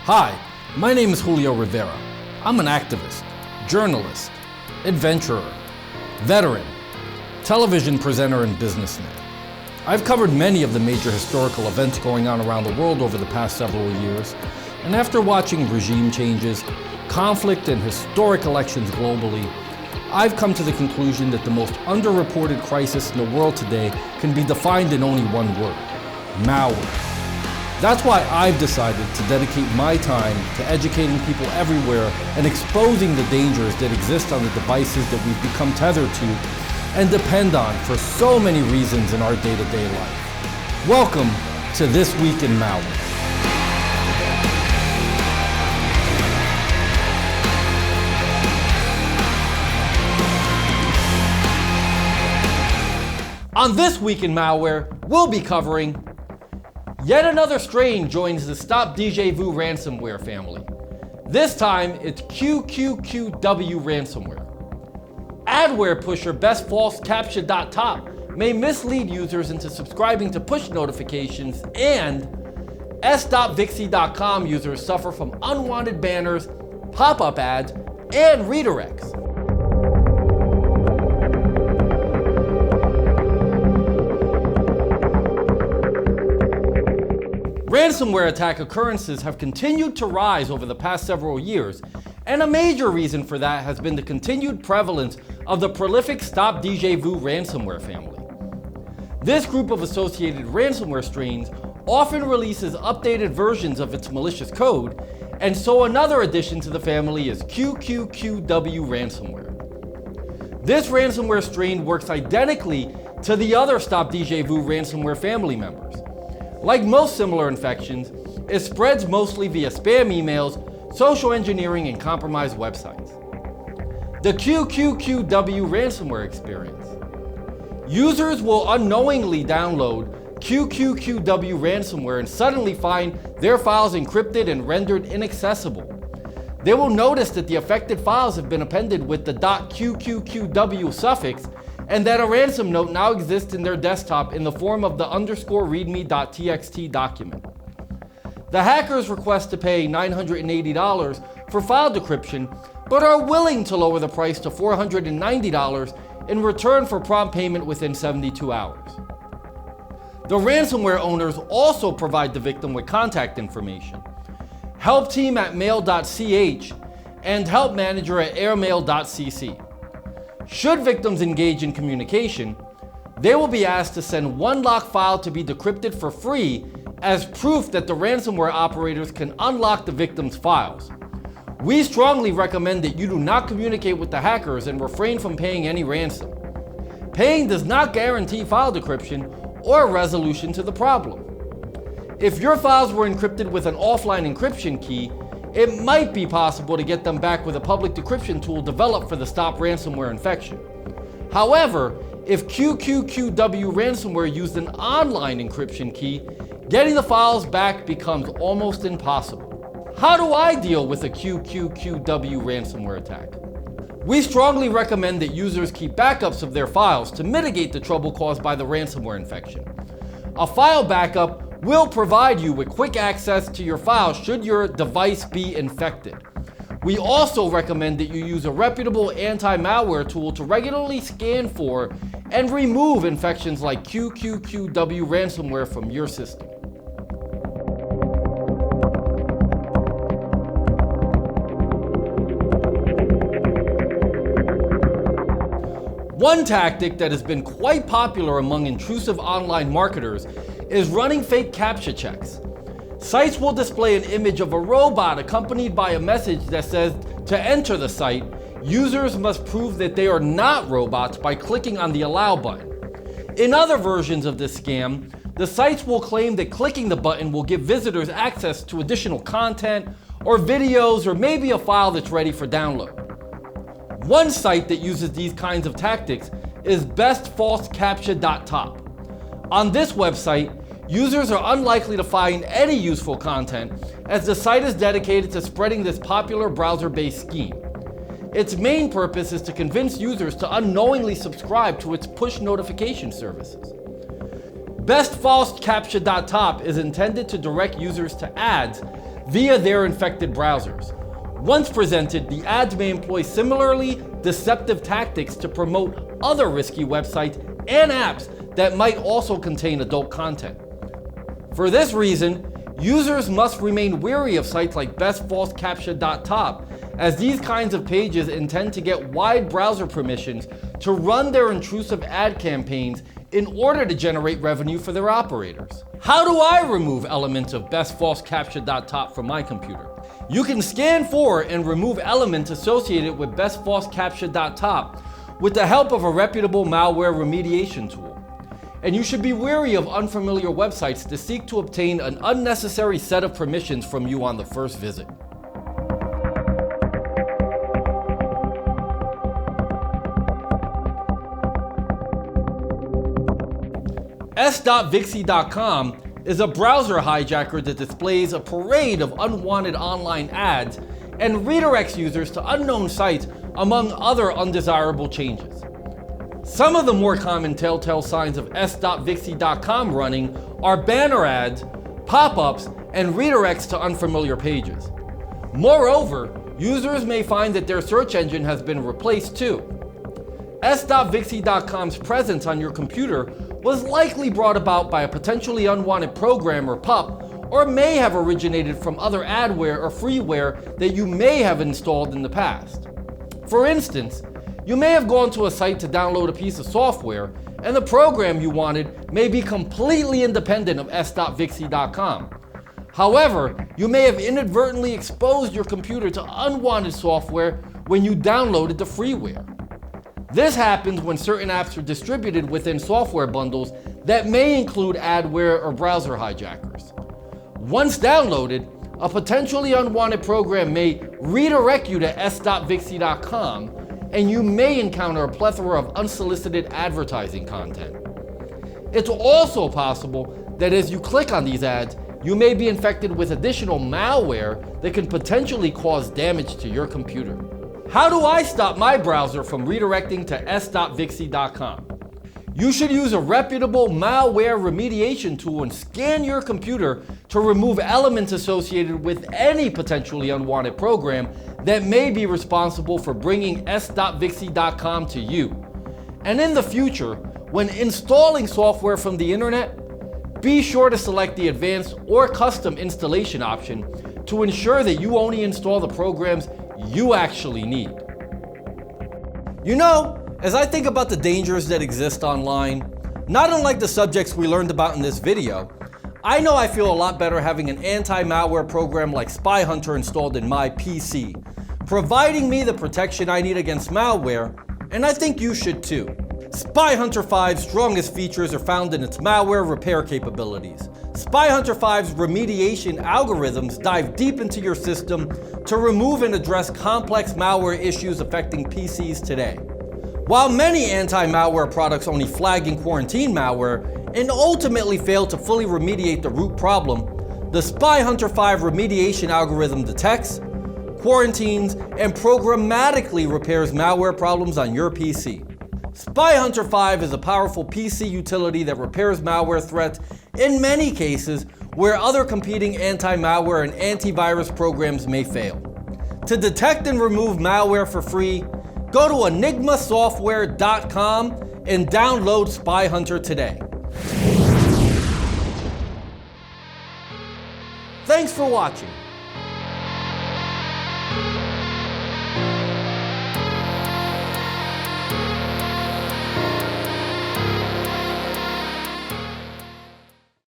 Hi, my name is Julio Rivera. I'm an activist, journalist, adventurer, veteran, television presenter, and businessman. I've covered many of the major historical events going on around the world over the past several years, and after watching regime changes, conflict, and historic elections globally, I've come to the conclusion that the most underreported crisis in the world today can be defined in only one word: malware. That's why I've decided to dedicate my time to educating people everywhere and exposing the dangers that exist on the devices that we've become tethered to and depend on for so many reasons in our day-to-day life. Welcome to This Week in Malware. On This Week in Malware, we'll be covering yet another strain joins the Djvu Ransomware family. This time, it's Qqqw Ransomware. Adware pusher Bestfaustcaptcha.top may mislead users into subscribing to push notifications, and s.vixie.com users suffer from unwanted banners, pop-up ads, and redirects. Ransomware attack occurrences have continued to rise over the past several years, and a major reason for that has been the continued prevalence of the prolific Djvu Ransomware family. This group of associated ransomware strains often releases updated versions of its malicious code, and so another addition to the family is Qqqw Ransomware. This ransomware strain works identically to the other Djvu Ransomware family members. Like most similar infections, it spreads mostly via spam emails, social engineering, and compromised websites. The Qqqw Ransomware experience. Users will unknowingly download Qqqw Ransomware and suddenly find their files encrypted and rendered inaccessible. They will notice that the affected files have been appended with the .qqqw suffix, and that a ransom note now exists in their desktop in the form of the _readme.txt document. The hackers request to pay $980 for file decryption, but are willing to lower the price to $490 in return for prompt payment within 72 hours. The ransomware owners also provide the victim with contact information: help team at mail.ch and help manager at airmail.cc. Should victims engage in communication, they will be asked to send one lock file to be decrypted for free as proof that the ransomware operators can unlock the victim's files. We strongly recommend that you do not communicate with the hackers and refrain from paying any ransom. Paying does not guarantee file decryption or resolution to the problem. If your files were encrypted with an offline encryption key, it might be possible to get them back with a public decryption tool developed for the Stop Ransomware infection. However, if Qqqw Ransomware used an online encryption key, getting the files back becomes almost impossible. How do I deal with a Qqqw ransomware attack? We strongly recommend that users keep backups of their files to mitigate the trouble caused by the ransomware infection. A file backup will provide you with quick access to your files should your device be infected. We also recommend that you use a reputable anti-malware tool to regularly scan for and remove infections like Qqqw ransomware from your system. One tactic that has been quite popular among intrusive online marketers is running fake CAPTCHA checks. Sites will display an image of a robot accompanied by a message that says to enter the site, users must prove that they are not robots by clicking on the allow button. In other versions of this scam, the sites will claim that clicking the button will give visitors access to additional content or videos or maybe a file that's ready for download. One site that uses these kinds of tactics is Bestfaustcaptcha.top. On this website, users are unlikely to find any useful content as the site is dedicated to spreading this popular browser-based scheme. Its main purpose is to convince users to unknowingly subscribe to its push notification services. Bestfaustcaptcha.top is intended to direct users to ads via their infected browsers. Once presented, the ads may employ similarly deceptive tactics to promote other risky websites and apps that might also contain adult content. For this reason, users must remain wary of sites like Bestfaustcaptcha.top, as these kinds of pages intend to get wide browser permissions to run their intrusive ad campaigns in order to generate revenue for their operators. How do I remove elements of Bestfaustcaptcha.top from my computer? You can scan for and remove elements associated with Bestfaustcaptcha.top with the help of a reputable malware remediation tool. And you should be wary of unfamiliar websites to seek to obtain an unnecessary set of permissions from you on the first visit. S.Vixie.com is a browser hijacker that displays a parade of unwanted online ads and redirects users to unknown sites, among other undesirable changes. Some of the more common telltale signs of S.Vixie.com running are banner ads, pop-ups, and redirects to unfamiliar pages. Moreover, users may find that their search engine has been replaced too. S.Vixie.com's presence on your computer was likely brought about by a potentially unwanted program or pup, or may have originated from other adware or freeware that you may have installed in the past. For instance, you may have gone to a site to download a piece of software, and the program you wanted may be completely independent of S.Vixie.com. However, you may have inadvertently exposed your computer to unwanted software when you downloaded the freeware. This happens when certain apps are distributed within software bundles that may include adware or browser hijackers. Once downloaded, a potentially unwanted program may redirect you to S.Vixie.com, and you may encounter a plethora of unsolicited advertising content. It's also possible that as you click on these ads, you may be infected with additional malware that can potentially cause damage to your computer. How do I stop my browser from redirecting to S.Vixie.com? You should use a reputable malware remediation tool and scan your computer to remove elements associated with any potentially unwanted program that may be responsible for bringing S.Vixie.com to you. And in the future, when installing software from the internet, be sure to select the advanced or custom installation option to ensure that you only install the programs you actually need. You know, as I think about the dangers that exist online, not unlike the subjects we learned about in this video, I know I feel a lot better having an anti-malware program like SpyHunter installed in my PC, providing me the protection I need against malware, and I think you should too. SpyHunter 5's strongest features are found in its malware repair capabilities. SpyHunter 5's remediation algorithms dive deep into your system to remove and address complex malware issues affecting PCs today. While many anti-malware products only flag and quarantine malware and ultimately fail to fully remediate the root problem, the SpyHunter 5 remediation algorithm detects, quarantines, and programmatically repairs malware problems on your PC. SpyHunter 5 is a powerful PC utility that repairs malware threats in many cases where other competing anti-malware and antivirus programs may fail. To detect and remove malware for free, go to enigmasoftware.com and download SpyHunter today. Thanks for watching.